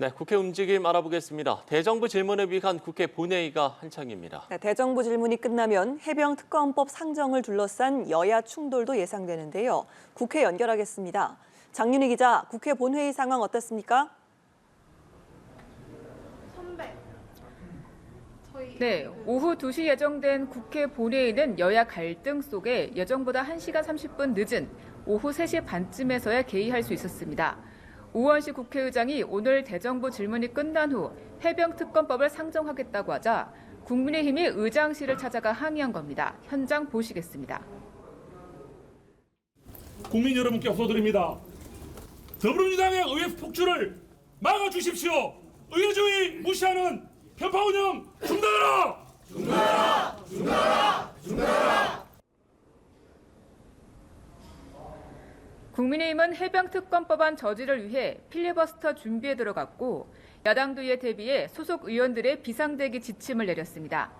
네, 국회 움직임 알아보겠습니다. 대정부 질문에 위한 국회 본회의가 한창입니다. 네, 대정부 질문이 끝나면 해병특검법 상정을 둘러싼 여야 충돌도 예상되는데요. 국회 연결하겠습니다. 장윤희 기자, 국회 본회의 상황 어떻습니까? 네, 오후 2시 예정된 국회 본회의는 여야 갈등 속에 예정보다 1시간 30분 늦은 오후 3시 반쯤에서야 개의할 수 있었습니다. 우원식 국회의장이 오늘 대정부 질문이 끝난 후 해병특검법을 상정하겠다고 하자 국민의힘이 의장실을 찾아가 항의한 겁니다. 현장 보시겠습니다. 국민 여러분께 호소드립니다. 더불어민주당의 의회 폭주를 막아주십시오. 의회주의 무시하는 편파 운영 중단하라! 중단하라! 중단하라! 중단하라! 국민의힘은 해병특검법안 저지를 위해 필리버스터 준비에 들어갔고 야당도 이에 대비해 소속 의원들의 비상대기 지침을 내렸습니다.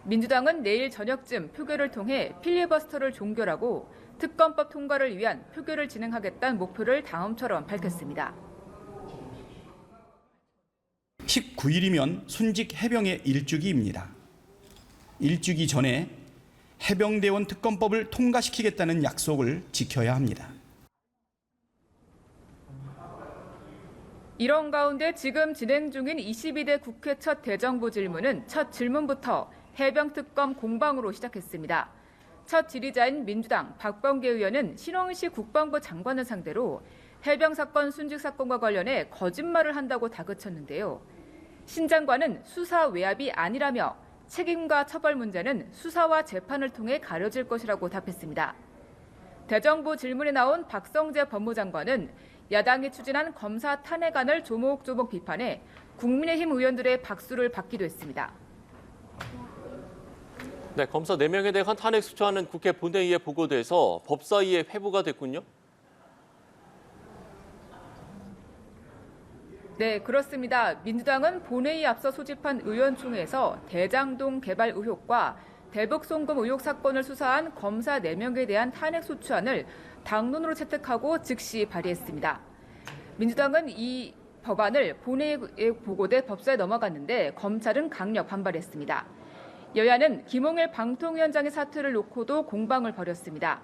민주당은 내일 저녁쯤 표결을 통해 필리버스터를 종결하고 특검법 통과를 위한 표결을 진행하겠다는 목표를 다음처럼 밝혔습니다. 19일이면 순직 해병의 일주기입니다. 일주기 전에 해병대원 특검법을 통과시키겠다는 약속을 지켜야 합니다. 이런 가운데 지금 진행 중인 22대 국회 첫 대정부 질문은 첫 질문부터 해병특검 공방으로 시작했습니다. 첫 질의자인 민주당 박범계 의원은 신원식 국방부 장관을 상대로 해병 사건 순직 사건과 관련해 거짓말을 한다고 다그쳤는데요. 신 장관은 수사 외압이 아니라며 책임과 처벌 문제는 수사와 재판을 통해 가려질 것이라고 답했습니다. 대정부 질문에 나온 박성재 법무장관은 야당이 추진한 검사 탄핵안을 조목조목 비판해 국민의힘 의원들의 박수를 받기도 했습니다. 네, 검사 4명에 대한 탄핵 수처하는 국회 본회의에 보고돼서 법사위에 회부가 됐군요. 네, 그렇습니다. 민주당은 본회의 앞서 소집한 의원총회에서 대장동 개발 의혹과 대북 송금 의혹 사건을 수사한 검사 4명에 대한 탄핵 소추안을 당론으로 채택하고 즉시 발의했습니다. 민주당은 이 법안을 본회의에 보고돼 법사에 넘어갔는데 검찰은 강력 반발했습니다. 여야는 김홍일 방통위원장의 사퇴를 놓고도 공방을 벌였습니다.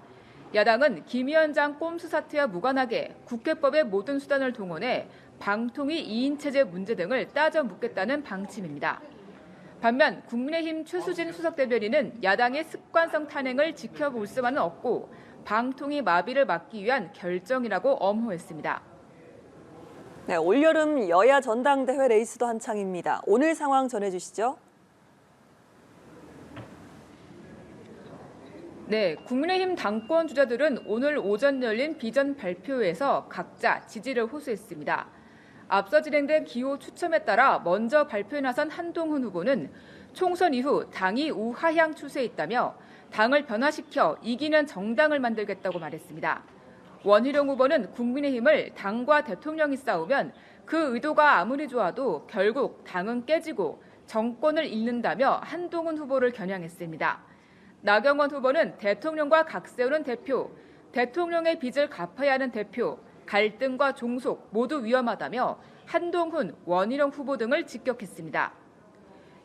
야당은 김 위원장 꼼수 사태와 무관하게 국회법의 모든 수단을 동원해 방통위 2인 체제 문제 등을 따져 묻겠다는 방침입니다. 반면 국민의힘 최수진 수석대변인은 야당의 습관성 탄핵을 지켜볼 수만은 없고 방통위 마비를 막기 위한 결정이라고 엄호했습니다. 네, 올여름 여야 전당대회 레이스도 한창입니다. 오늘 상황 전해주시죠. 네, 국민의힘 당권 주자들은 오늘 오전 열린 비전 발표회에서 각자 지지를 호소했습니다. 앞서 진행된 기호 추첨에 따라 먼저 발표에 나선 한동훈 후보는 총선 이후 당이 우하향 추세에 있다며 당을 변화시켜 이기는 정당을 만들겠다고 말했습니다. 원희룡 후보는 국민의힘을 당과 대통령이 싸우면 그 의도가 아무리 좋아도 결국 당은 깨지고 정권을 잃는다며 한동훈 후보를 겨냥했습니다. 나경원 후보는 대통령과 각 세우는 대표, 대통령의 빚을 갚아야 하는 대표, 갈등과 종속 모두 위험하다며 한동훈, 원희룡 후보 등을 직격했습니다.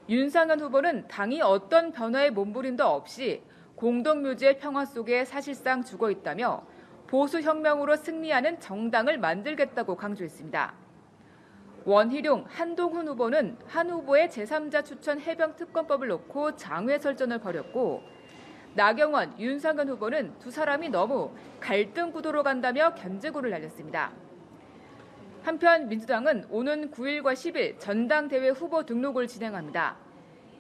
윤상현 후보는 당이 어떤 변화의 몸부림도 없이 공동묘지의 평화 속에 사실상 죽어 있다며 보수혁명으로 승리하는 정당을 만들겠다고 강조했습니다. 원희룡, 한동훈 후보는 한 후보의 제3자 추천 해병특검법을 놓고 장외설전을 벌였고 나경원, 윤상현 후보는 두 사람이 너무 갈등 구도로 간다며 견제구를 날렸습니다. 한편 민주당은 오는 9일과 10일 전당대회 후보 등록을 진행합니다.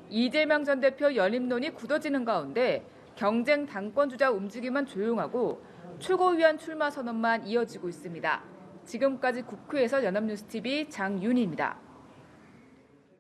이재명 전 대표 연임론이 굳어지는 가운데 경쟁 당권주자 움직임은 조용하고 최고위원 출마 선언만 이어지고 있습니다. 지금까지 국회에서 연합뉴스TV 장윤희입니다.